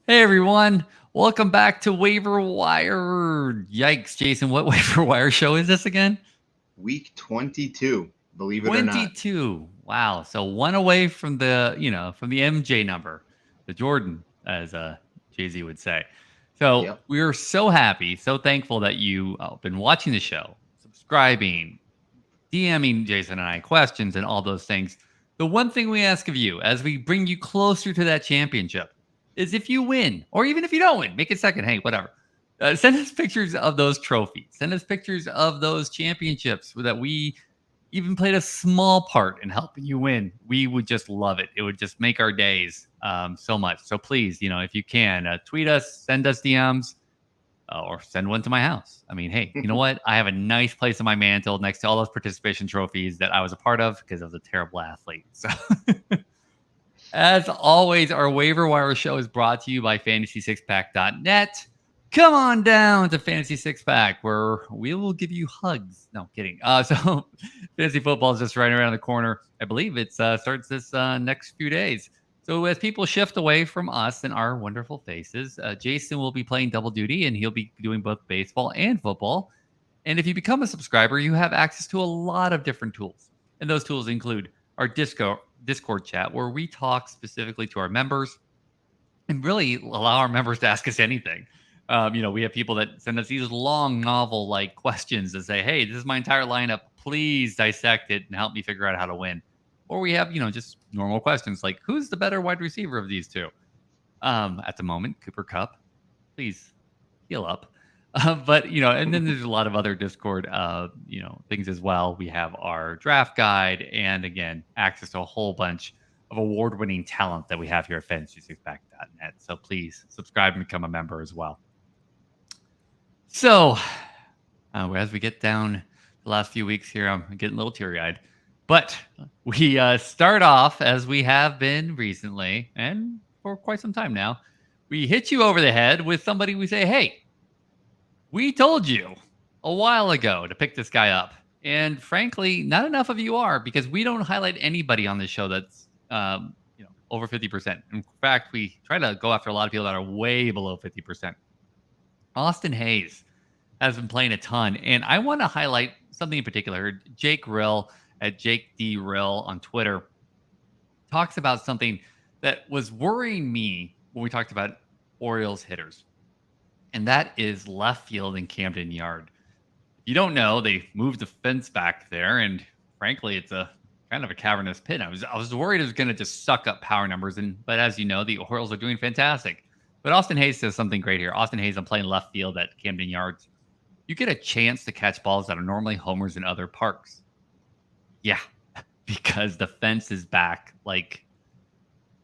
Hey everyone, welcome back to Waiver Wire. Yikes, Jason, what Waiver Wire show is this again? Week 22, believe it or not. 22. Wow. So one away from the MJ number, the Jordan, as Jay-Z would say. So Yep. we are so happy, so thankful that you been watching the show, subscribing, DMing Jason and I questions and all those things. The one thing we ask of you as we bring you closer to that championship is if you win, or even if you don't win, make it second. Hey, whatever. Send us pictures of those trophies. Send us pictures of those championships that we even played a small part in helping you win. We would just love it. It would just make our days so much. So please, if you can, tweet us, send us DMs, or send one to my house. I mean, hey, you know what? I have a nice place in my mantle next to all those participation trophies that I was a part of because I was a terrible athlete. So, as always, our waiver wire show is brought to you by fantasy6pack.net. Come on down to Fantasy Six Pack, where we will give you hugs. No, kidding. So, fantasy football is just right around the corner. I believe it starts this next few days. So, as people shift away from us and our wonderful faces, Jason will be playing double duty and he'll be doing both baseball and football. And if you become a subscriber, you have access to a lot of different tools. And those tools include our Discord chat, where we talk specifically to our members and really allow our members to ask us anything. We have people that send us these long novel like questions that say, "Hey, this is my entire lineup. Please dissect it and help me figure out how to win." Or we have, just normal questions like, "Who's the better wide receiver of these two?" At the moment, Cooper Cup. Please heal up. But and then there's a lot of other Discord, things as well. We have our draft guide, and again, access to a whole bunch of award-winning talent that we have here at fantasy6pack.net. So please subscribe and become a member as well. So, as we get down the last few weeks here, I'm getting a little teary-eyed. But we start off as we have been recently, and for quite some time now. We hit you over the head with somebody. We say, "Hey, we told you a while ago to pick this guy up." And frankly, not enough of you are, because we don't highlight anybody on this show that's over 50%. In fact, we try to go after a lot of people that are way below 50%. Austin Hayes has been playing a ton, and I want to highlight something in particular. Jake Rill at Jake D Rill on Twitter talks about something that was worrying me when we talked about Orioles hitters, and that is left field in Camden Yard. If you don't know, they moved the fence back there, and frankly, it's a kind of a cavernous pit. I was worried it was going to just suck up power numbers, but as you know, the Orioles are doing fantastic. But Austin Hayes says something great here. Austin Hayes, I'm playing left field at Camden Yards. You get a chance to catch balls that are normally homers in other parks. Yeah, because the fence is back, like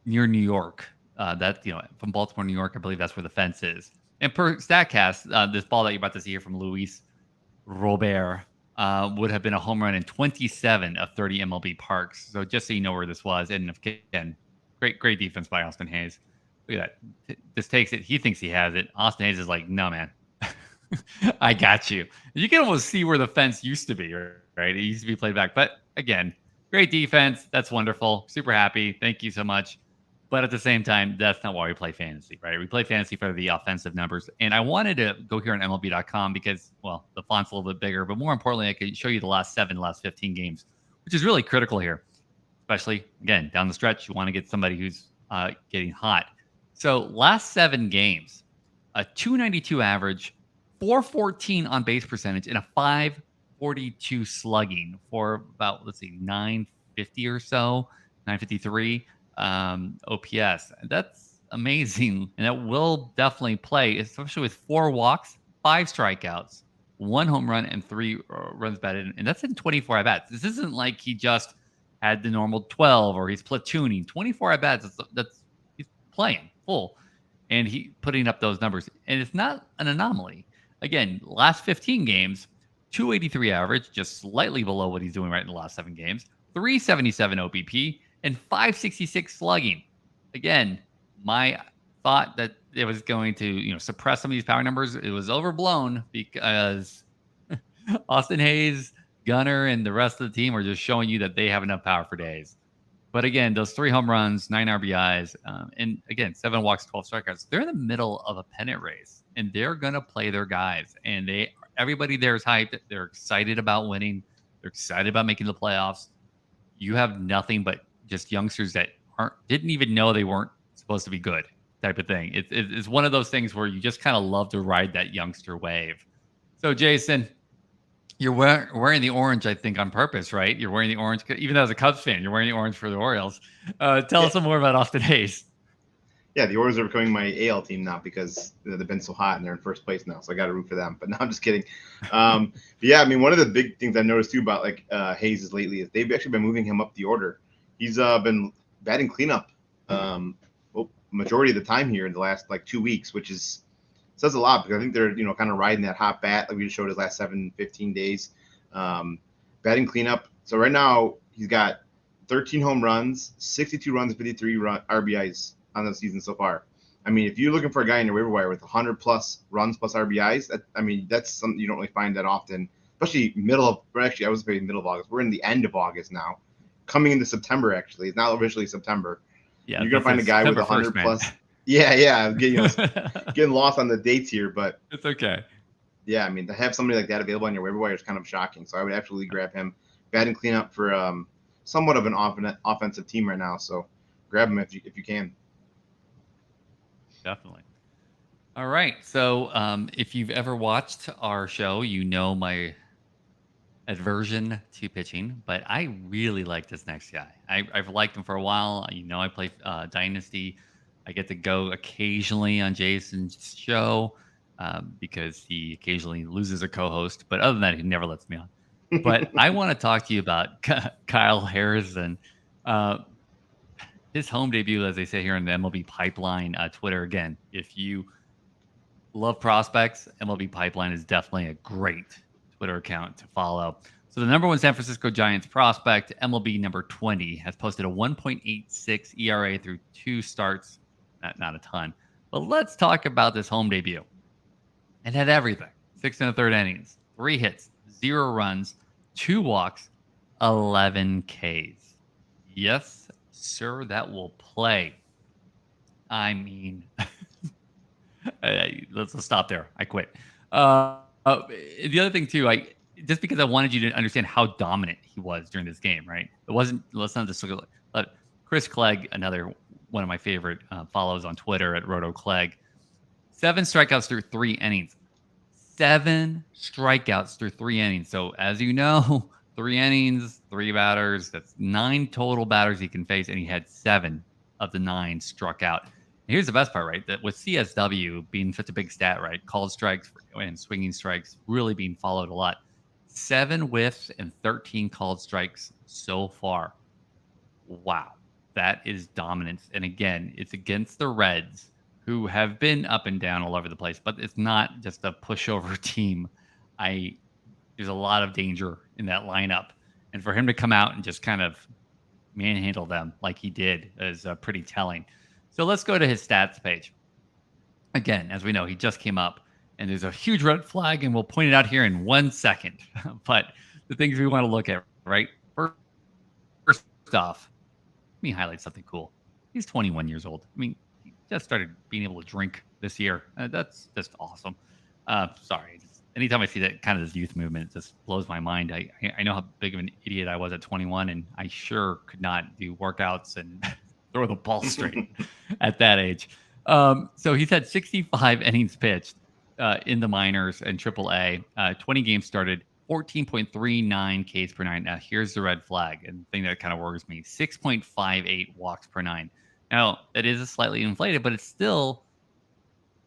near New York. From Baltimore, New York, I believe that's where the fence is. And per Statcast, this ball that you're about to see here from Luis Robert would have been a home run in 27 of 30 MLB parks. So just so you know where this was, and again, great defense by Austin Hayes. Look at that. This takes it. He thinks he has it. Austin Hayes is like, "No, man, I got you." You can almost see where the fence used to be, right? It used to be played back. But again, great defense. That's wonderful. Super happy. Thank you so much. But at the same time, that's not why we play fantasy, right? We play fantasy for the offensive numbers. And I wanted to go here on MLB.com because, well, the font's a little bit bigger. But more importantly, I could show you the last 15 games, which is really critical here. Especially, again, down the stretch, you want to get somebody who's getting hot. So last 7 games, a 292 average, 414 on base percentage, and a 542 slugging for about, 950 or so, 953 OPS. That's amazing. And that will definitely play, especially with 4 walks, 5 strikeouts, 1 home run, and 3 runs batted. And that's in 24 at bats. This isn't like he just had the normal 12 or he's platooning. 24 at bats, that's he's playing full. And he putting up those numbers. And it's not an anomaly. Again, last 15 games, 283 average, just slightly below what he's doing right in the last 7 games, 377 OBP, and 566 slugging. Again, my thought that it was going to, suppress some of these power numbers, it was overblown because Austin Hayes, Gunnar, and the rest of the team are just showing you that they have enough power for days. But again, those 3 home runs, 9 RBIs, and again, 7 walks, 12 strikeouts. They're in the middle of a pennant race, and they're going to play their guys. And everybody there is hyped. They're excited about winning. They're excited about making the playoffs. You have nothing but just youngsters that didn't even know they weren't supposed to be good, type of thing. It's one of those things where you just kind of love to ride that youngster wave. So, Jason, you're wearing the orange, I think, on purpose, right? You're wearing the orange, even though as a Cubs fan, you're wearing the orange for the Orioles. Tell us some more about Austin Hayes. Yeah, the Orioles are becoming my AL team now because they've been so hot and they're in first place now. So I got to root for them. But no, I'm just kidding. But yeah, I mean, one of the big things I've noticed too about like Hayes is lately is they've actually been moving him up the order. He's been batting cleanup majority of the time here in the last like 2 weeks, which says a lot because I think they're kind of riding that hot bat like we just showed his last 15 days. Batting cleanup. So right now he's got 13 home runs, 62 runs, 53 RBIs on the season so far. I mean, if you're looking for a guy in your waiver wire with 100 plus runs plus RBIs, that's something you don't really find that often, especially I was saying middle of August. We're in the end of August now, coming into September. Actually, it's not officially September. Yeah, you're gonna find a guy with 100 plus. Yeah, getting lost on the dates here, but it's okay. Yeah, I mean, to have somebody like that available on your waiver wire is kind of shocking. So I would absolutely grab him. Batting cleanup for somewhat of an offensive team right now. So grab him if you can. Definitely. All right. So if you've ever watched our show, you know my aversion to pitching, but I really like this next guy. I've liked him for a while. I play Dynasty. I get to go occasionally on Jason's show because he occasionally loses a co-host. But other than that, he never lets me on. But I want to talk to you about Kyle Harrison. His home debut, as they say here in the MLB Pipeline Twitter. Again, if you love prospects, MLB Pipeline is definitely a great Twitter account to follow. So the number 1 San Francisco Giants prospect, MLB number 20, has posted a 1.86 ERA through 2 starts. Not a ton. But let's talk about this home debut. It had everything. 6 1/3 innings, 3 hits, 0 runs, 2 walks, 11 Ks. Yes, sir, that will play. I mean, let's stop there. I quit. The other thing too, just because I wanted you to understand how dominant he was during this game, right? Let's not just look at Chris Clegg, another one of my favorite follows on Twitter at RotoClegg. 7 strikeouts through 3 innings. 7 strikeouts through 3 innings. So as you know, 3 innings, 3 batters. That's 9 total batters he can face, and he had 7 of the 9 struck out. And here's the best part, right? That with CSW being such a big stat, right? Called strikes and swinging strikes really being followed a lot. 7 whiffs and 13 called strikes so far. Wow, that is dominance. And again, it's against the Reds, who have been up and down all over the place, but it's not just a pushover team. There's a lot of danger in that lineup. And for him to come out and just kind of manhandle them like he did is pretty telling. So let's go to his stats page. Again, as we know, he just came up, and there's a huge red flag, and we'll point it out here in 1 second. But the things we want to look at, right? First off, let me highlight something cool. He's 21 years old. I mean, he just started being able to drink this year. That's just awesome. Sorry. Anytime I see that kind of this youth movement, it just blows my mind. I know how big of an idiot I was at 21, and I sure could not do workouts and throw the ball straight at that age. So he's had 65 innings pitched in the minors and AAA, 20 games started, 14.39 Ks per 9. Now, here's the red flag, and the thing that kind of worries me, 6.58 walks per 9. Now, that is a slightly inflated, but it's still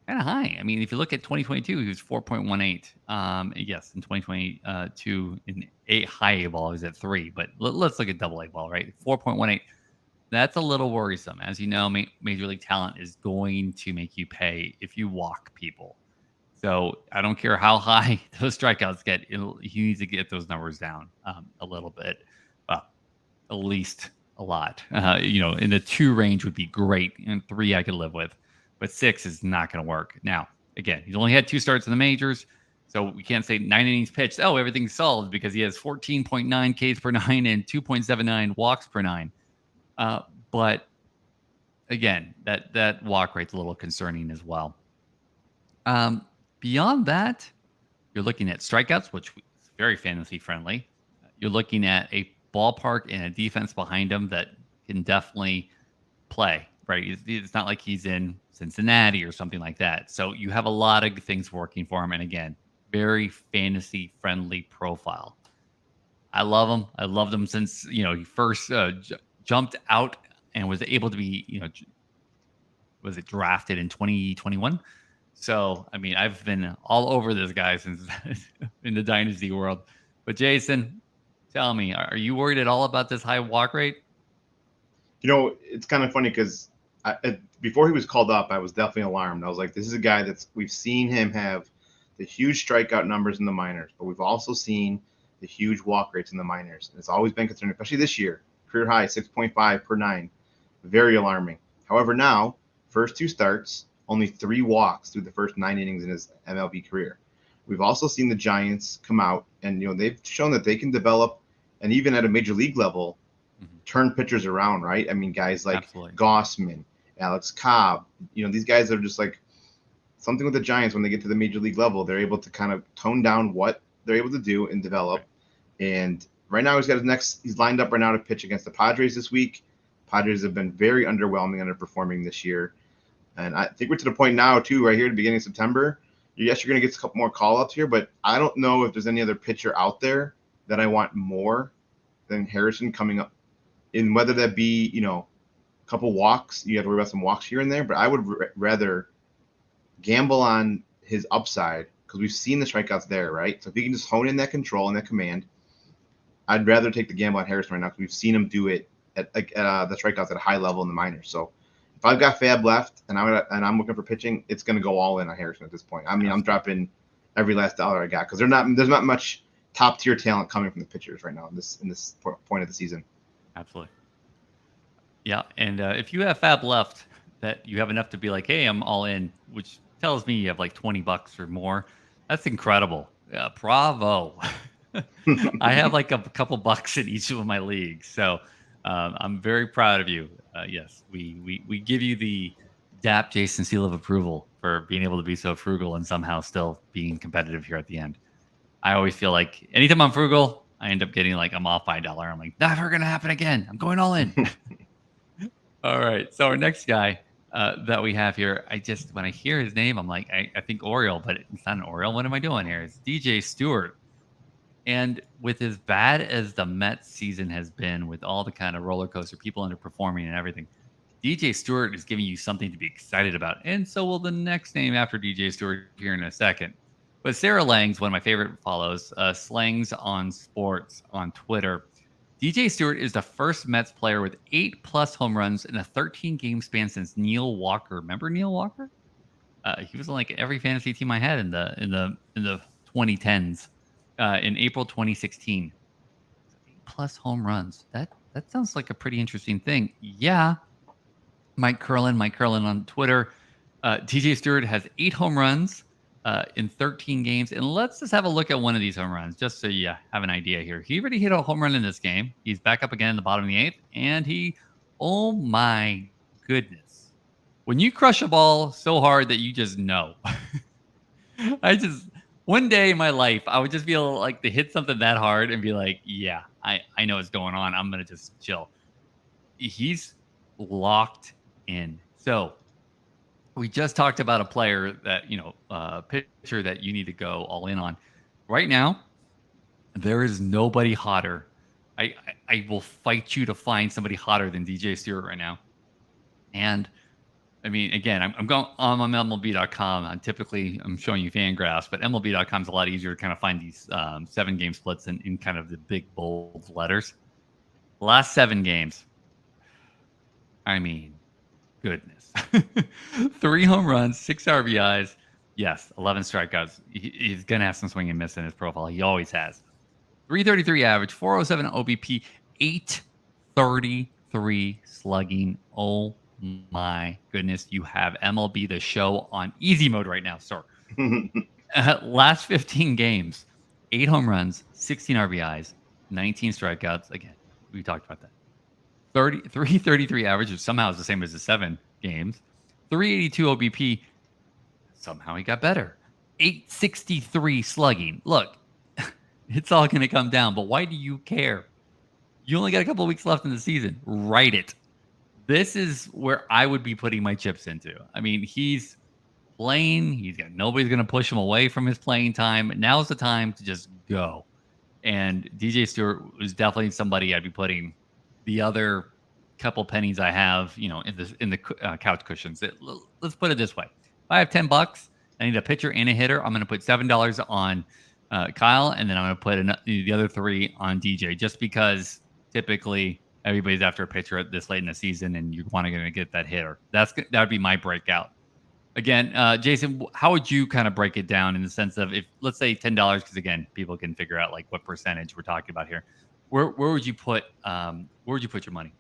kind of high. I mean, if you look at 2022, he was 4.18. Yes, in 2022, in high A ball, he was at 3. But let's look at double A ball, right? 4.18. That's a little worrisome. As you know, Major League talent is going to make you pay if you walk people. So I don't care how high those strikeouts get. He needs to get those numbers down a little bit. Well, at least a lot. In the 2 range would be great. And 3 I could live with. But 6 is not going to work. Now, again, he's only had 2 starts in the majors. So we can't say 9 innings pitched. Oh, everything's solved because he has 14.9 Ks per 9 and 2.79 walks per 9. But again, that walk rate's a little concerning as well. Beyond that, you're looking at strikeouts, which is very fantasy friendly. You're looking at a ballpark and a defense behind him that can definitely play, right? It's not like he's in Cincinnati or something like that. So you have a lot of things working for him. And again, very fantasy friendly profile. I love him. I loved him since, he first jumped out and was able to be, was it drafted in 2021? So, I mean, I've been all over this guy since in the dynasty world. But Jason, tell me, are you worried at all about this high walk rate? It's kind of funny because before he was called up, I was definitely alarmed. I was like, this is a guy we've seen him have the huge strikeout numbers in the minors, but we've also seen the huge walk rates in the minors. And it's always been concerning, especially this year. Career high, 6.5 per 9. Very alarming. However, now, first 2 starts, only 3 walks through the first 9 innings in his MLB career. We've also seen the Giants come out, and they've shown that they can develop, and even at a major league level, turn pitchers around, right? I mean, guys like Gossman, Alex Cobb, these guys are just like something with the Giants when they get to the major league level. They're able to kind of tone down what they're able to do and develop. And right now he's lined up right now to pitch against the Padres this week. Padres have been very underwhelming, underperforming this year. And I think we're to the point now, too, right here at the beginning of September. Yes, you're going to get a couple more call-ups here, but I don't know if there's any other pitcher out there that I want more than Harrison coming up. And whether that be, a couple walks, you have to worry about some walks here and there, but I would rather gamble on his upside because we've seen the strikeouts there, right? So if he can just hone in that control and that command, I'd rather take the gamble on Harrison right now because we've seen him do it at the strikeouts at a high level in the minors. So if I've got Fab left and I'm looking for pitching, it's going to go all in on Harrison at this point. I mean, I'm dropping every last dollar I got because there's not much top tier talent coming from the pitchers right now in this point of the season. Absolutely. Yeah, and if you have Fab left, that you have enough to be like, hey, I'm all in, which tells me you have like $20 or more. That's incredible. Bravo. I have like a couple bucks in each of my leagues, so I'm very proud of you. Yes, we give you the DAP Jason seal of approval for being able to be so frugal and somehow still being competitive here at the end. I always feel like anytime I'm frugal, I end up getting like I'm off by $1. I'm like, never gonna happen again. I'm going all in. All right. So our next guy that we have here, when I hear his name, I'm like, I think Oriole, but it's not an Oriole. What am I doing here? It's DJ Stewart. And with as bad as the Mets season has been, with all the kind of roller coaster, people underperforming and everything, DJ Stewart is giving you something to be excited about. And so will the next name after DJ Stewart here in a second. But Sarah Lang's one of my favorite follows, Slangs on Sports on Twitter. DJ Stewart is the first Mets player with 8+ home runs in a 13-game span since Neil Walker. Remember Neil Walker? He was on like every fantasy team I had in the 2010s. In April 2016, 8+ home runs. That sounds like a pretty interesting thing. Yeah, Mike Curlin on Twitter. DJ Stewart has 8 home runs in 13 games. And let's just have a look at one of these home runs, just so you have an idea here. He already hit a home run in this game. He's back up again in the bottom of the 8th. And oh my goodness. When you crush a ball so hard that you just know. One day in my life, I would just feel like to hit something that hard and be like, yeah, I know what's going on. I'm going to just chill. He's locked in. So we just talked about a player that, pitcher that you need to go all in on. Right now, there is nobody hotter. I will fight you to find somebody hotter than DJ Stewart right now. And I mean, again, I'm going on MLB.com. I'm showing you fan graphs, but MLB.com is a lot easier to kind of find these 7-game splits in kind of the big bold letters. Last 7 games. I mean, goodness. 3 home runs, 6 RBIs. Yes, 11 strikeouts. He's going to have some swing and miss in his profile. He always has. 333 average, 407 OBP, 833 slugging. Oh, my goodness, you have MLB The Show on easy mode right now, sir. Last 15 games, 8 home runs, 16 RBIs, 19 strikeouts. Again, we talked about that. 333 average, which somehow is the same as the 7 games. 382 OBP. Somehow he got better. 863 slugging. Look, it's all going to come down, but why do you care? You only got a couple of weeks left in the season. Write it. This is where I would be putting my chips into. I mean, he's playing. Nobody's going to push him away from his playing time. Now's the time to just go. And DJ Stewart was definitely somebody I'd be putting the other couple pennies I have, in the couch cushions. Let's put it this way: if I have $10, I need a pitcher and a hitter. I'm going to put $7 on Kyle, and then I'm going to put the other 3 on DJ, just because typically everybody's after a pitcher at this late in the season, and you want to get that hitter. That would be my breakout. Again, Jason, how would you kind of break it down in the sense of, if let's say $10, because again, people can figure out like what percentage we're talking about here. Where would you put your money?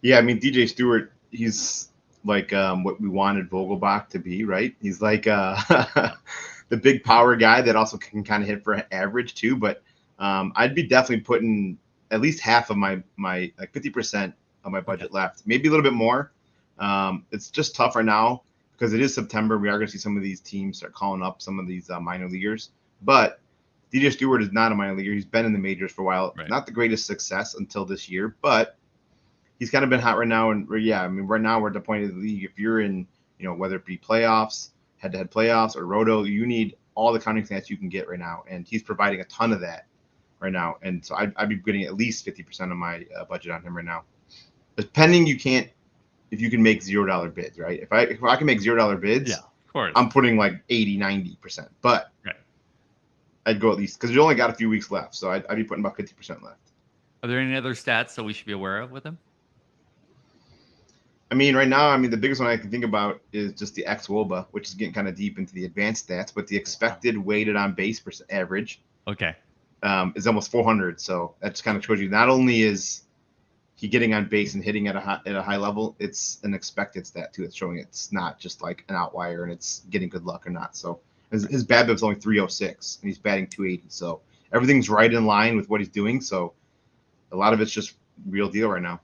Yeah, I mean, DJ Stewart, he's like what we wanted Vogelbach to be, right? He's like the big power guy that also can kind of hit for average too. But I'd be definitely putting at least half of my like 50% of my budget left, maybe a little bit more. It's just tough right now because it is September. We are going to see some of these teams start calling up some of these minor leaguers. But DJ Stewart is not a minor leaguer. He's been in the majors for a while. Right. Not the greatest success until this year, but he's kind of been hot right now. And yeah, I mean, right now we're at the point of the league. If you're in, whether it be playoffs, head-to-head playoffs, or roto, you need all the counting stats you can get right now. And he's providing a ton of that right now. And so I'd be getting at least 50% of my budget on him right now. Depending, if you can make $0 bids, right? If I can make $0 bids, yeah, of course, I'm putting like 80-90%. But right. I'd go at least, because you only got a few weeks left, so I'd be putting about 50% left. Are there any other stats that we should be aware of with him? I mean, right now, the biggest one I can think about is just the xWOBA, which is getting kind of deep into the advanced stats, but the expected weighted on base average, is almost 400. So that just kind of shows you not only is he getting on base and hitting at a high level, it's an expected stat too. It's showing it's not just like an outlier and it's getting good luck or not. So his BABIP's only 306 and he's batting 280. So everything's right in line with what he's doing. So a lot of it's just real deal right now.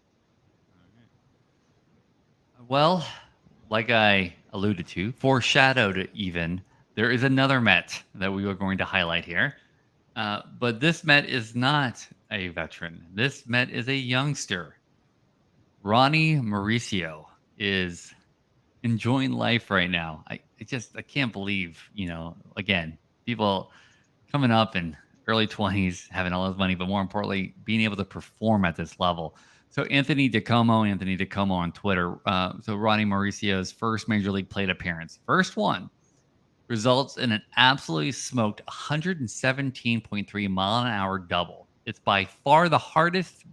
Well, like I alluded to, foreshadowed even, there is another Met that we are going to highlight here. But this Met is not a veteran. This Met is a youngster. Ronny Mauricio is enjoying life right now. I can't believe, again, people coming up in early 20s, having all this money, but more importantly, being able to perform at this level. So Anthony DeComo on Twitter. So Ronny Mauricio's first major league plate appearance, first one, results in an absolutely smoked 117.3 mile an hour double. It's by far the hardest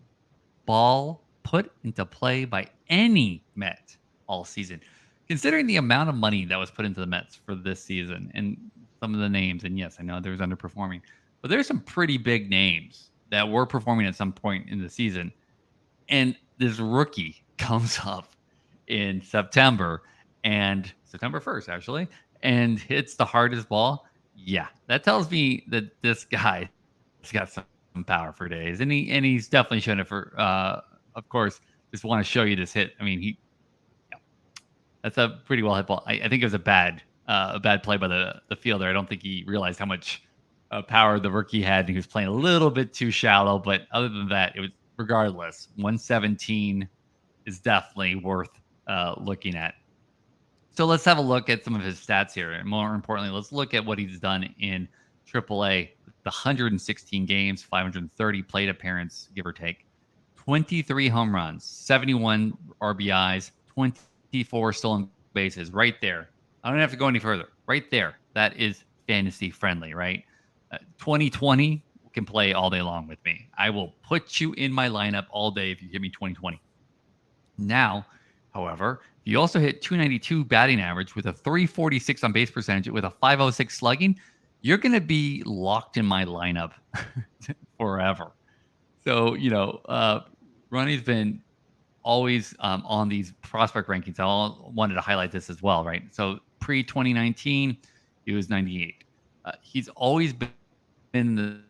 ball put into play by any Met all season. Considering the amount of money that was put into the Mets for this season and some of the names, and yes, I know there's underperforming, but there's some pretty big names that were performing at some point in the season. And this rookie comes up in September 1st, actually, and hits the hardest ball. Yeah, that tells me that this guy has got some power for days. And he's definitely shown it for, of course, just want to show you this hit. I mean, that's a pretty well hit ball. I think it was a bad play by the fielder. I don't think he realized how much power the rookie had. And he was playing a little bit too shallow. But other than that, it was, regardless, 117 is definitely worth looking at. So let's have a look at some of his stats here. And more importantly, let's look at what he's done in AAA. The 116 games, 530 plate appearance, give or take. 23 home runs, 71 RBIs, 24 stolen bases. Right there. I don't have to go any further. Right there. That is fantasy friendly, right? 2020 can play all day long with me. I will put you in my lineup all day if you give me 2020. Now, however, you also hit 292 batting average with a 346 on base percentage with a 506 slugging, you're going to be locked in my lineup forever. So, Ronny's been always on these prospect rankings. I wanted to highlight this as well, right? So pre-2019, he was 98. He's always been in the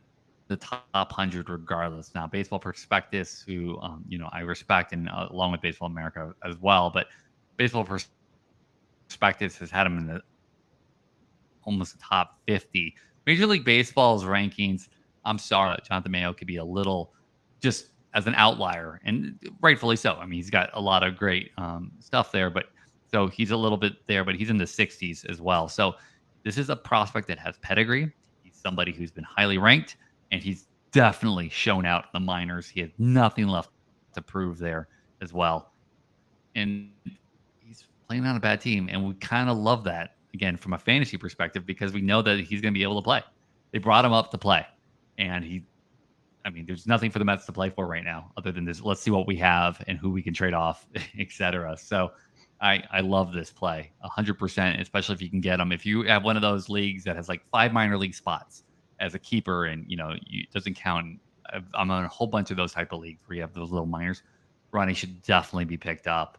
the top 100 regardless. Now, Baseball Prospectus, who I respect, and along with Baseball America as well, but Baseball Prospectus has had him in the almost the top 50. Major League Baseball's rankings, I'm sorry, Jonathan Mayo could be a little just as an outlier, and rightfully so. I mean, he's got a lot of great stuff there, but so he's a little bit there, but he's in the 60s as well. So this is a prospect that has pedigree. He's somebody who's been highly ranked, and he's definitely shown out in the minors. He has nothing left to prove there as well. And he's playing on a bad team, and we kind of love that again from a fantasy perspective because we know that he's going to be able to play. They brought him up to play, and there's nothing for the Mets to play for right now other than this. Let's see what we have and who we can trade off, etc. So I love this play 100%, especially if you can get him. If you have one of those leagues that has like 5 minor league spots as a keeper, and it doesn't count. I'm on a whole bunch of those type of leagues where you have those little minors. Ronny should definitely be picked up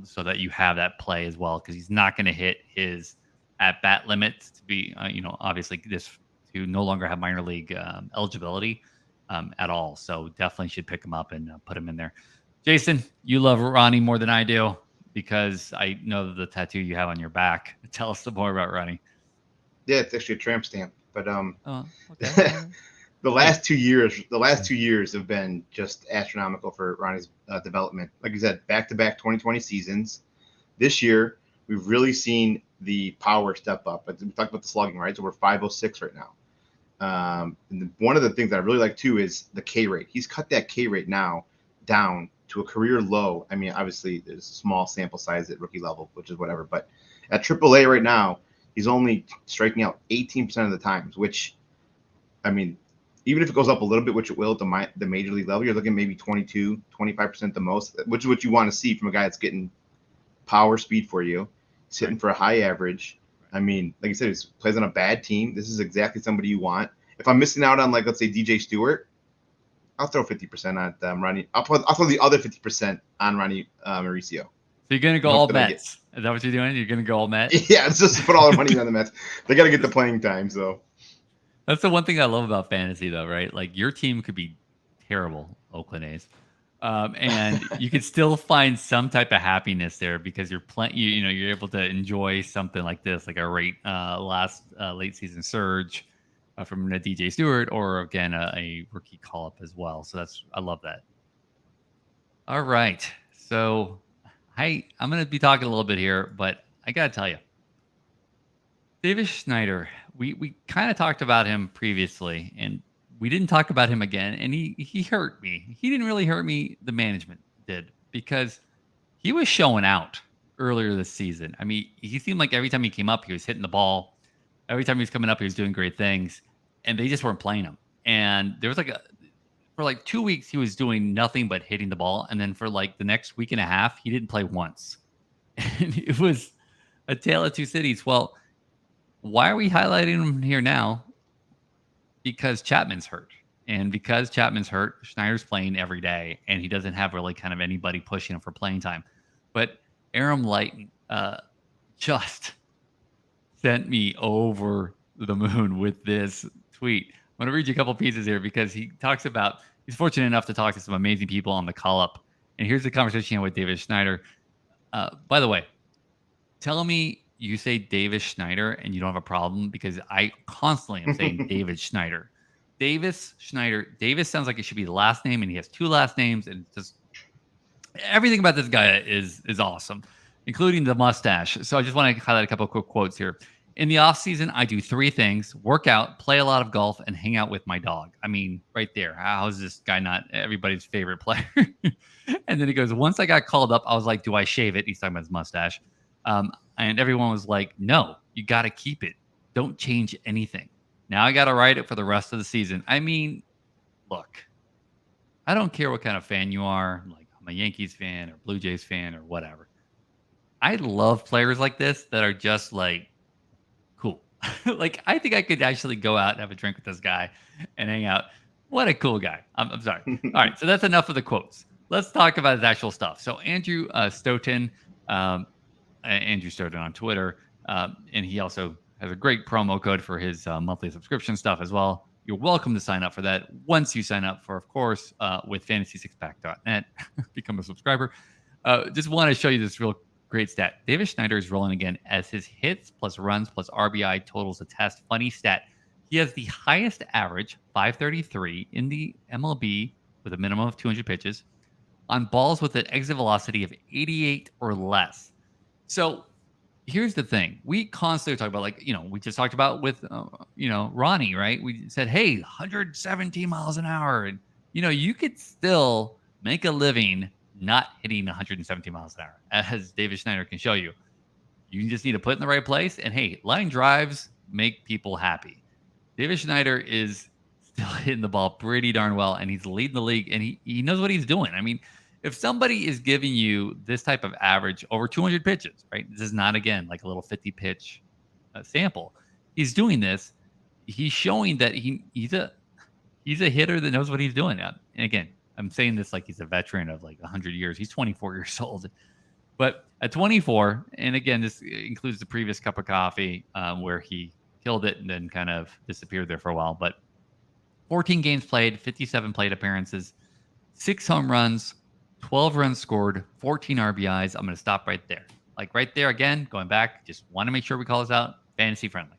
so that you have that play as well, because he's not going to hit his at bat limits to be, obviously this to no longer have minor league eligibility at all. So definitely should pick him up and put him in there. Jason, you love Ronny more than I do because I know the tattoo you have on your back. Tell us some more about Ronny. Yeah, it's actually a tramp stamp, but Okay. the last 2 years have been just astronomical for Ronny's development. Like you said, back-to-back 2020 seasons. This year, we've really seen the power step up. We talked about the slugging, right? So we're 506 right now. And one of the things that I really like too is the K rate. He's cut that K rate now down to a career low. I mean, obviously there's a small sample size at rookie level, which is whatever. But at AAA right now, he's only striking out 18% of the times, which, I mean, even if it goes up a little bit, which it will at the major league level, you're looking maybe 22, 25% the most, which is what you want to see from a guy that's getting power speed for you, sitting for a high average. I mean, like you said, he plays on a bad team. This is exactly somebody you want. If I'm missing out on, like, let's say DJ Stewart, I'll throw 50% on Ronny. I'll throw the other 50% on Ronny Mauricio. So you're going to go all Mets. Is that what you're doing? You're going to go all Mets? Yeah, it's just put all the money on the Mets. They got to get the playing time, so. That's the one thing I love about fantasy, though, right? Like, your team could be terrible, Oakland A's, and you could still find some type of happiness there because you're you're able to enjoy something like this, like a late season surge from a DJ Stewart, or again a rookie call up as well. So I love that. All right, so I'm going to be talking a little bit here, but I got to tell you, Davis Schneider, we kind of talked about him previously, and we didn't talk about him again, and he hurt me. He didn't really hurt me. The management did, because he was showing out earlier this season. I mean, he seemed like every time he came up, he was hitting the ball. Every time he was coming up, he was doing great things, and they just weren't playing him. And there was for like 2 weeks, he was doing nothing but hitting the ball, and then for like the next week and a half, he didn't play once. And it was a tale of two cities. Well, why are we highlighting him here now? Because Chapman's hurt. And because Chapman's hurt, Schneider's playing every day, and he doesn't have really kind of anybody pushing him for playing time. But Aram Light just sent me over the moon with this tweet. I'm going to read you a couple pieces here because he talks about he's fortunate enough to talk to some amazing people on the call up. And here's the conversation with Davis Schneider. By the way, tell me you say Davis Schneider and you don't have a problem, because I constantly am saying David Schneider. Davis Schneider. Davis sounds like it should be the last name, and he has 2 last names, and just everything about this guy is awesome, including the mustache. So I just want to highlight a couple of quick quotes here. In the off season, I do 3 things: work out, play a lot of golf, and hang out with my dog. I mean, right there. How is this guy not everybody's favorite player? And then he goes, once I got called up, I was like, do I shave it? He's talking about his mustache. And everyone was like, no, you got to keep it. Don't change anything. Now I got to ride it for the rest of the season. I mean, look, I don't care what kind of fan you are. Like, I'm a Yankees fan or Blue Jays fan or whatever. I love players like this that are just like, cool. Like, I think I could actually go out and have a drink with this guy and hang out. What a cool guy. I'm sorry. All right. So that's enough of the quotes. Let's talk about his actual stuff. So Andrew Stoughton on Twitter, and he also has a great promo code for his monthly subscription stuff as well. You're welcome to sign up for that once you sign up for, of course, with fantasy6pack.net. Become a subscriber. Just want to show you this real great stat. Davis Schneider is rolling again as his hits plus runs plus RBI totals attest. Funny stat. He has the highest average, 533, in the MLB with a minimum of 200 pitches on balls with an exit velocity of 88 or less. So here's the thing. We constantly talk about, like, we just talked about with, Ronny, right? We said, hey, 117 miles an hour. And, you could still make a living not hitting 117 miles an hour, as David Schneider can show you. You just need to put it in the right place. And hey, line drives make people happy. David Schneider is still hitting the ball pretty darn well, and he's leading the league, and he knows what he's doing. I mean, if somebody is giving you this type of average over 200 pitches, right? This is not, again, like a little 50 pitch sample. He's doing this. He's showing that he's a hitter that knows what he's doing. And again, I'm saying this like he's a veteran of like 100 years. He's 24 years old. But at 24, and again, this includes the previous cup of coffee where he killed it and then kind of disappeared there for a while. But 14 games played, 57 plate appearances, 6 home runs, 12 runs scored, 14 RBIs. I'm going to stop right there. Like right there again, going back, just want to make sure we call this out. Fantasy friendly.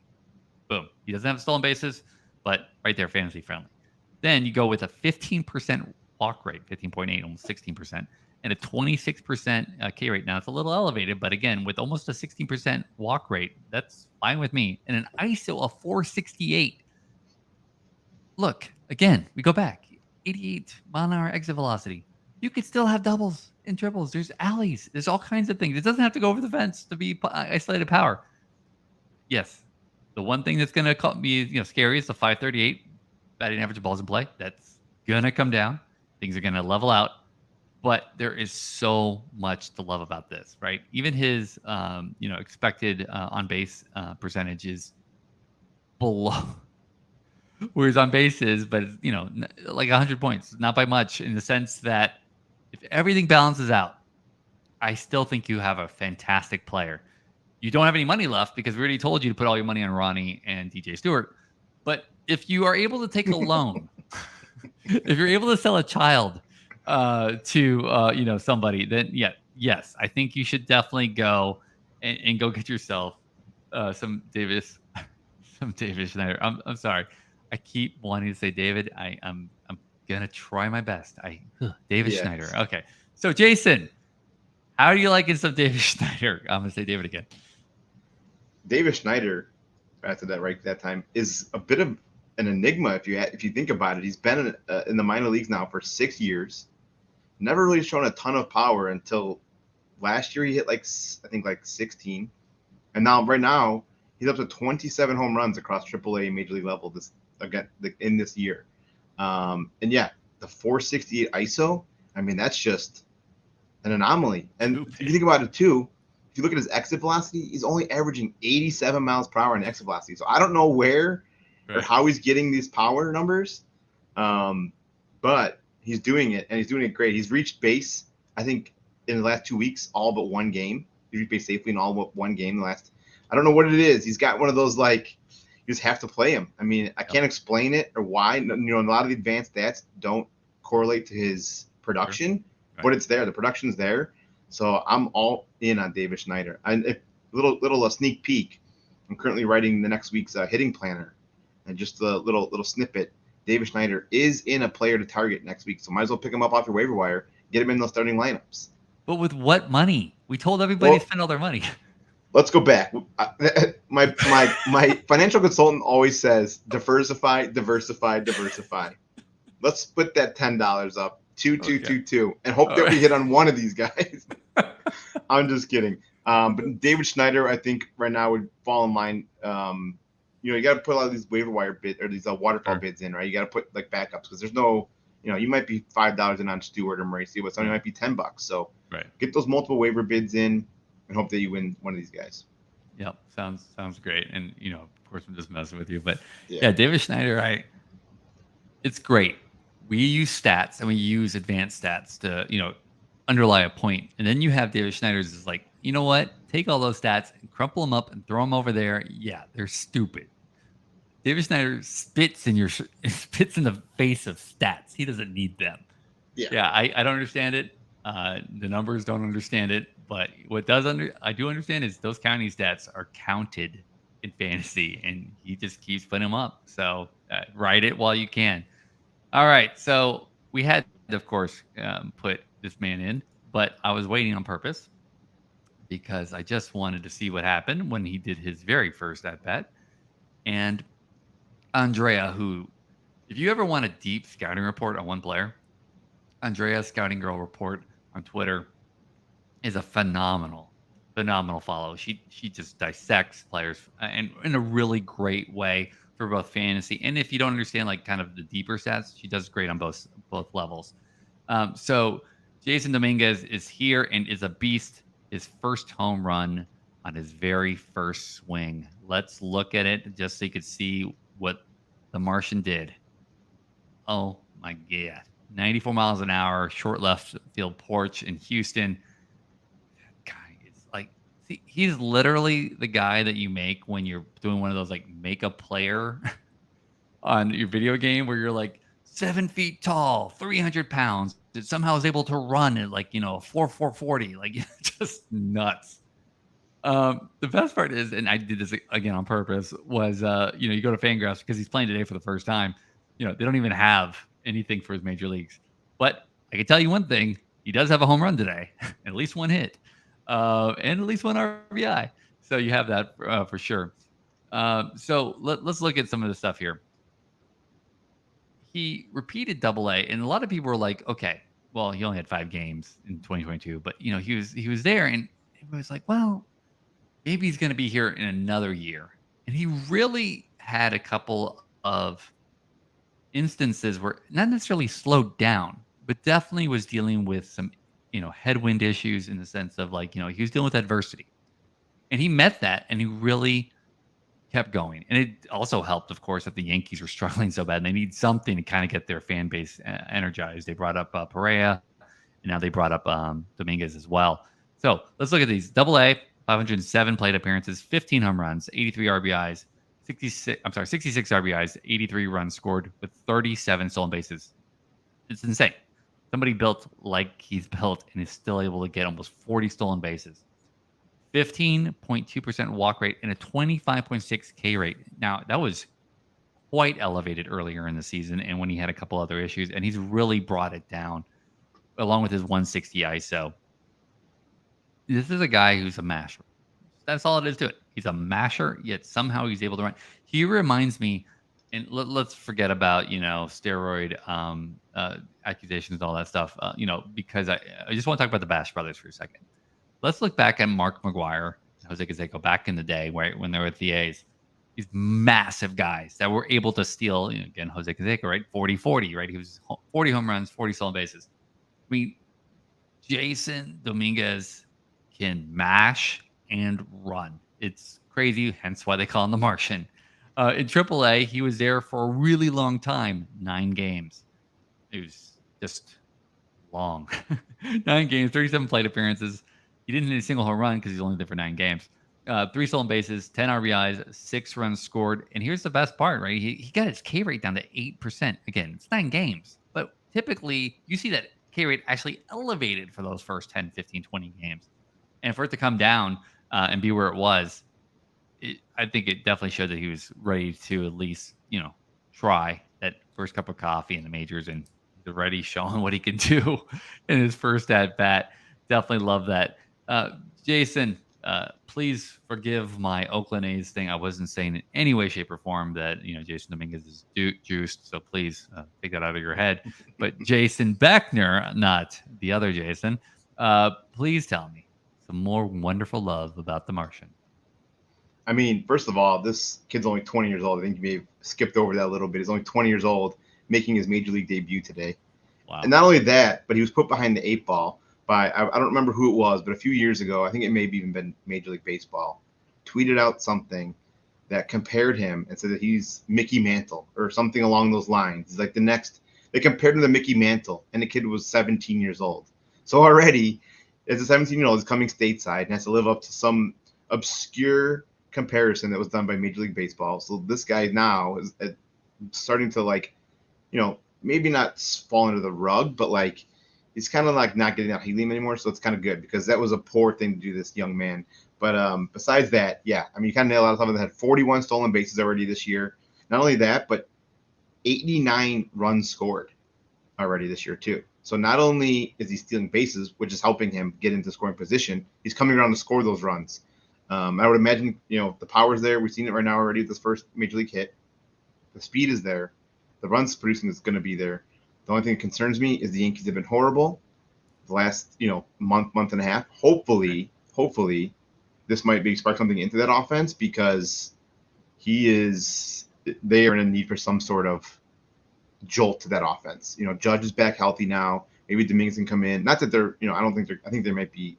Boom. He doesn't have stolen bases, but right there, fantasy friendly. Then you go with a 15% walk rate, 15.8, almost 16%, and a 26% K rate. Now it's a little elevated, but again, with almost a 16% walk rate, that's fine with me. And an ISO of 468. Look, again, we go back. 88 mile an hour exit velocity. You could still have doubles and triples. There's alleys. There's all kinds of things. It doesn't have to go over the fence to be isolated power. Yes, the one thing that's going to be scary is the 538 batting average of balls in play. That's going to come down. Things are going to level out. But there is so much to love about this, right? Even his, expected on base percentage is below where his on base is, but like 100 points, not by much, in the sense that if everything balances out, I still think you have a fantastic player. You don't have any money left because we already told you to put all your money on Ronny and DJ Stewart. But if you are able to take a loan, if you're able to sell a child to somebody, then yes, I think you should definitely go and go get yourself some Davis Schneider. I'm sorry, I keep wanting to say David. I'm gonna try my best. David Schneider. Okay, so Jason, how do you like some David Schneider? I'm gonna say David again. David Schneider, after that time, is a bit of an enigma if you think about it. He's been in the minor leagues now for 6 years. Never really shown a ton of power until last year. He hit like 16, and right now he's up to 27 home runs across AAA Major League level in this year. And yeah, the 468 ISO. I mean, that's just an anomaly. And if you think about it too, if you look at his exit velocity, he's only averaging 87 miles per hour in exit velocity. So I don't know where or how he's getting these power numbers, but he's doing it, and he's doing it great. He's reached base, I think, in the last 2 weeks, all but one game. He reached base safely in all but one game. I don't know what it is. He's got one of those, like, you just have to play him. I mean, I can't explain it or why. A lot of the advanced stats don't correlate to his production, but it's there. The production's there. So I'm all in on David Schneider. And a little sneak peek, I'm currently writing the next week's hitting planner, and just a little snippet. David Schneider is in a player to target next week, so might as well pick him up off your waiver wire, get him in those starting lineups. But with what money? We told everybody to spend all their money. Let's go back. My financial consultant always says diversify. Let's put that $10 up, 2 and hope that we hit on one of these guys. I'm just kidding. But David Schneider, I think right now would fall in line. You got to put a lot of these waiver wire bids or these waterfall bids in, right? You got to put like backups because there's no, you might be $5 in on Stewart or Mauricio, but somebody might be $10. So get those multiple waiver bids in and hope that you win one of these guys. Yep, sounds great. And of course, I'm just messing with you, but yeah, David Schneider, it's great. We use stats and we use advanced stats to underlie a point, and then you have David Schneider's is like, you know what? Take all those stats and crumple them up and throw them over there. Yeah, they're stupid. David Schneider spits in the face of stats. He doesn't need them. Yeah. Yeah, I don't understand it. The numbers don't understand it, but I do understand is those counting stats are counted in fantasy, and he just keeps putting them up. So ride it while you can. All right, so we had, of course, put this man in, but I was waiting on purpose because I just wanted to see what happened when he did his very first at bat. And Andrea, who, if you ever want a deep scouting report on one player, Andrea's Scouting Girl report on Twitter is a phenomenal follow. She just dissects players and in a really great way for both fantasy and if you don't understand like kind of the deeper stats, she does great on both levels. So Jasson Dominguez is here and is a beast. His first home run on his very first swing. Let's look at it just so you could see what the Martian did. Oh my God. 94 miles an hour, short left field porch in Houston. Guy is like, see, he's literally the guy that you make when you're doing one of those like make a player on your video game where you're like 7 feet tall, 300 pounds, that somehow is able to run at like, 4.40, like just nuts. The best part is, and I did this again on purpose, was you go to Fangraphs because he's playing today for the first time. They don't even have anything for his major leagues. But I can tell you one thing: he does have a home run today, at least one hit, and at least one RBI. So you have that for sure. So let's look at some of the stuff here. He repeated Double A, and a lot of people were like, "Okay, well, he only had 5 games in 2022, but he was there," and it was like, "Well, maybe he's going to be here in another year." And he really had a couple of instances where not necessarily slowed down, but definitely was dealing with some, headwind issues in the sense of like, he was dealing with adversity. And he met that and he really kept going. And it also helped, of course, that the Yankees were struggling so bad and they need something to kind of get their fan base energized. They brought up Perea and now they brought up Dominguez as well. So let's look at these. Double A, 507 plate appearances, 15 home runs, 83 RBIs, 66 RBIs, 83 runs scored with 37 stolen bases. It's insane. Somebody built like he's built and is still able to get almost 40 stolen bases. 15.2% walk rate and a 25.6 K rate. Now, that was quite elevated earlier in the season and when he had a couple other issues, and he's really brought it down along with his 160 ISO. This is a guy who's a masher. That's all it is to it. He's a masher, yet somehow he's able to run. He reminds me, and let's forget about steroid accusations and all that stuff. Because I just want to talk about the Bash brothers for a second. Let's look back at Mark McGwire, Jose Canseco back in the day, right when they were at the A's. These massive guys that were able to steal. Again, Jose Canseco, right? 40-40, right? He was 40 home runs, 40 stolen bases. I mean, Jasson Dominguez can mash and run. It's crazy, hence why they call him the Martian. In AAA, he was there for a really long time, 9 games. It was just long. 9 games, 37 plate appearances. He didn't hit a single home run because he's only there for 9 games. 3 stolen bases, 10 RBIs, 6 runs scored. And here's the best part, right? He got his K rate down to 8%. Again, it's 9 games. But typically, you see that K rate actually elevated for those first 10, 15, 20 games. And for it to come down and be where it was, I think it definitely showed that he was ready to at least, try that first cup of coffee in the majors, and he's already showing what he can do in his first at bat. Definitely love that. Jason, please forgive my Oakland A's thing. I wasn't saying in any way, shape, or form that Jasson Dominguez is juiced. So please take that out of your head. But Jason Beckner, not the other Jason, please tell me some more wonderful love about the Martian. I mean, first of all, this kid's only 20 years old. I think you may have skipped over that a little bit. He's only 20 years old, making his major league debut today. Wow. And not only that, but he was put behind the 8 ball by, I don't remember who it was, but a few years ago, I think it may have even been Major League Baseball, tweeted out something that compared him and said that he's Mickey Mantle or something along those lines. He's like they compared him to Mickey Mantle, and the kid was 17 years old. So already, as a 17-year-old, he's coming stateside and has to live up to some obscure comparison that was done by Major League Baseball. So this guy now is starting to like, maybe not fall into the rug, but like he's kind of like not getting that helium anymore. So it's kind of good because that was a poor thing to do, this young man. But besides that, yeah, I mean, you kind of nailed out something that had 41 stolen bases already this year. Not only that, but 89 runs scored already this year too. So not only is he stealing bases, which is helping him get into scoring position, he's coming around to score those runs. I would imagine, the power's there. We've seen it right now already with this first major league hit. The speed is there. The runs producing is going to be there. The only thing that concerns me is the Yankees have been horrible the last, month and a half. Hopefully, this might be spark something into that offense because they are in need for some sort of jolt to that offense. Judge is back healthy now. Maybe Dominguez can come in. Not that they're, I think they might be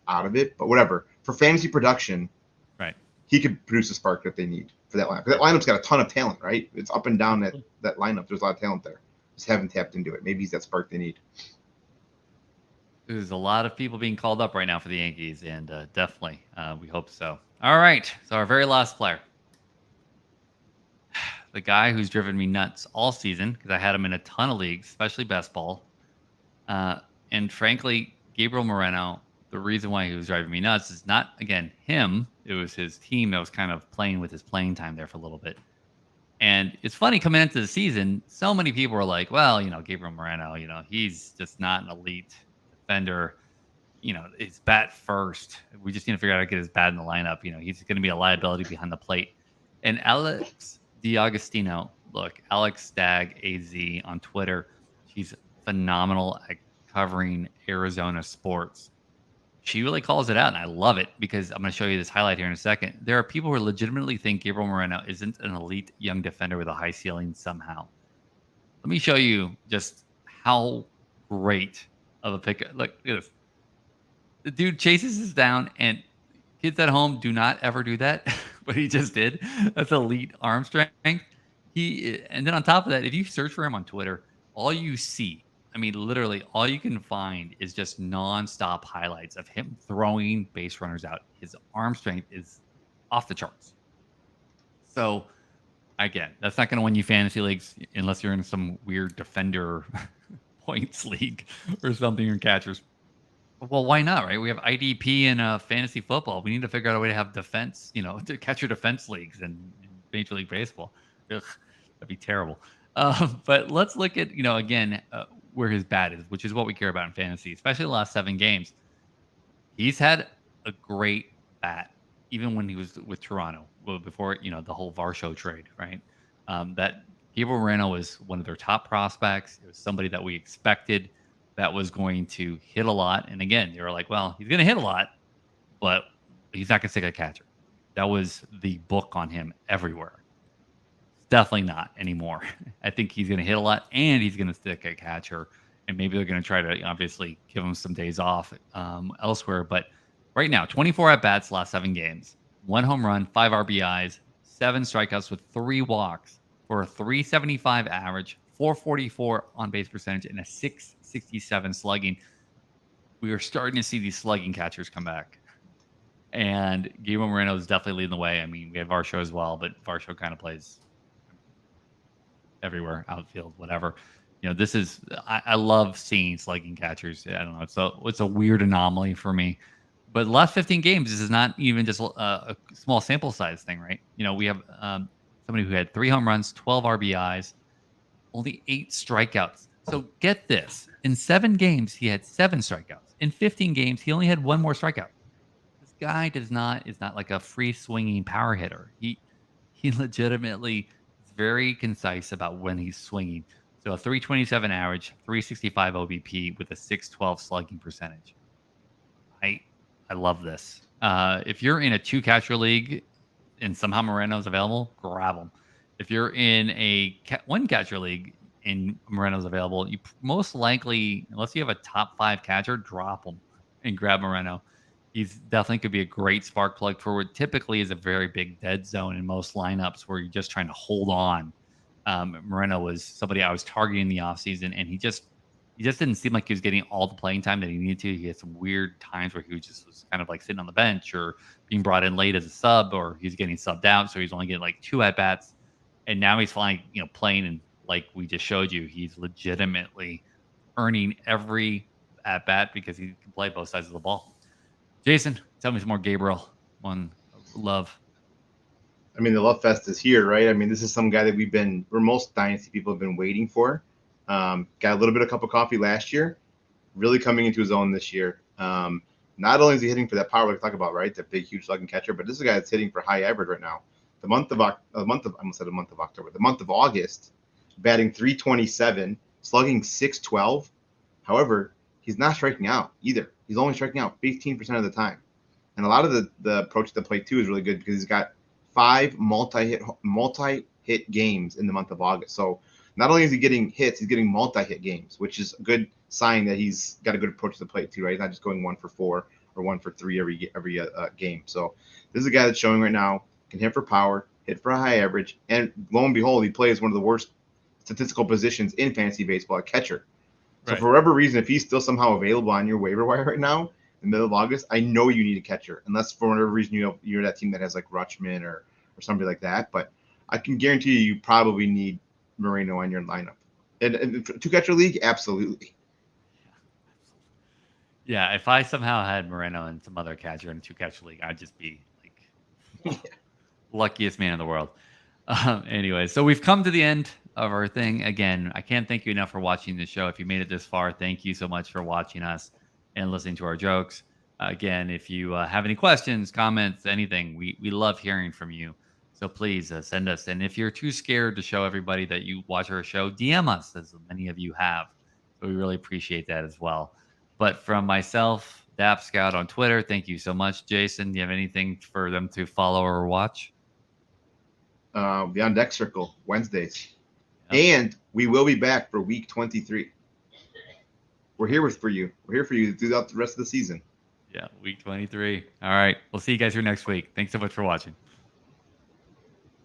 out of it, but whatever. For fantasy production, right, he could produce a spark that they need for that lineup. That lineup's got a ton of talent, right? It's up and down that lineup. There's a lot of talent there. Just haven't tapped into it. Maybe he's that spark they need. There's a lot of people being called up right now for the Yankees, and definitely we hope so. All right, so our very last player, the guy who's driven me nuts all season because I had him in a ton of leagues, especially best ball. And frankly, Gabriel Moreno, the reason why he was driving me nuts is not, again, him. It was his team that was kind of playing with his playing time there for a little bit. And it's funny, coming into the season, so many people were like, well, Gabriel Moreno, he's just not an elite defender. It's bat first. We just need to figure out how to get his bat in the lineup. He's going to be a liability behind the plate. And Alex D'Agostino, look, Alex Stag AZ on Twitter, she's phenomenal at covering Arizona sports. She really calls it out, and I love it because I'm going to show you this highlight here in a second. There are people who legitimately think Gabriel Moreno isn't an elite young defender with a high ceiling somehow. Let me show you just how great of a pick. Look at this. The dude chases us down, and kids at home, do not ever do that, but he just did. That's elite arm strength. And then on top of that, if you search for him on Twitter, all you see, literally all you can find is just nonstop highlights of him throwing base runners out. His arm strength is off the charts. So, again, that's not going to win you fantasy leagues unless you're in some weird defender points league or something in catchers. Well, why not, right? We have IDP in fantasy football. We need to figure out a way to have defense, to catch your defense leagues in Major League Baseball. Ugh, that'd be terrible. But let's look at, again, where his bat is, which is what we care about in fantasy, especially the last 7 games. He's had a great bat, even when he was with Toronto, before, the whole Varsho trade, right? That Gabriel Moreno was one of their top prospects. It was somebody that we expected that was going to hit a lot. And again, they were like, well, he's going to hit a lot, but he's not going to stick a catcher. That was the book on him everywhere. Definitely not anymore. I think he's going to hit a lot, and he's going to stick a catcher. And maybe they're going to try to obviously give him some days off elsewhere. But right now, 24 at-bats last 7 games. 1 home run, 5 RBIs, 7 strikeouts with 3 walks for a 375 average, 444 on-base percentage, and a 667 slugging. We are starting to see these slugging catchers come back. And Gabriel Moreno is definitely leading the way. We have Varsho as well, but Varsho kind of plays everywhere, outfield, whatever. This is, I love seeing slugging catchers. I don't know. It's a weird anomaly for me. But the last 15 games, this is not even just a small sample size thing, right? We have somebody who had 3 home runs, 12 RBIs, only 8 strikeouts. So get this. In 7 games, he had 7 strikeouts. In 15 games, he only had 1 more strikeout. This guy is not like a free swinging power hitter. He legitimately is very concise about when he's swinging. So a 327 average, 365 OBP with a 612 slugging percentage. I love this. If you're in a 2-catcher league and somehow Moreno's available, grab him. If you're in a 1-catcher league and Moreno's available, you most likely, unless you have a top 5 catcher, drop him and grab Moreno. He's definitely could be a great spark plug for what typically is a very big dead zone in most lineups where you're just trying to hold on. Moreno was somebody I was targeting in the offseason, and he just he just didn't seem like he was getting all the playing time that he needed to. He had some weird times where he was kind of like sitting on the bench or being brought in late as a sub, or he's getting subbed out, so he's only getting like 2 at bats. And now he's finally, playing, and like we just showed you, he's legitimately earning every at bat because he can play both sides of the ball. Jason, tell me some more Gabriel. One love. I mean, the love fest is here, right? I mean, this is some guy that we're most dynasty people have been waiting for. Got a little bit of cup of coffee last year, really coming into his own this year. Not only is he hitting for that power we talk about, right? That big, huge slugging catcher, but this is a guy that's hitting for high average right now. The month of October, the month of August, batting 327, slugging 612. However, he's not striking out either. He's only striking out 15% of the time. And a lot of the approach to the plate too is really good because he's got 5 multi-hit games in the month of August. So not only is he getting hits, he's getting multi-hit games, which is a good sign that he's got a good approach to the plate too, right? He's not just going 1 for 4 or 1 for 3 every game. So this is a guy that's showing right now can hit for power, hit for a high average, and lo and behold, he plays one of the worst statistical positions in fantasy baseball at catcher. So for whatever reason, if he's still somehow available on your waiver wire right now in the middle of August, I know you need a catcher, unless for whatever reason you're that team that has like Rutschman or somebody like that. But I can guarantee you probably need Moreno on your lineup. And 2-catcher league, absolutely. Yeah, if I somehow had Moreno and some other catcher in a 2-catcher league, I'd just be like luckiest man in the world. Anyway, so we've come to the end of our thing. Again, I can't thank you enough for watching the show. If you made it this far, thank you so much for watching us and listening to our jokes. Again, if you have any questions, comments, anything, we love hearing from you. So please send us. And if you're too scared to show everybody that you watch our show, DM us, as many of you have. So we really appreciate that as well. But from myself, Dapscout on Twitter, thank you so much. Jason, do you have anything for them to follow or watch? Beyond Deck Circle, Wednesdays. Yep. And we will be back for week 23. We're here for you. We're here for you throughout the rest of the season. Yeah, week 23. All right. We'll see you guys here next week. Thanks so much for watching.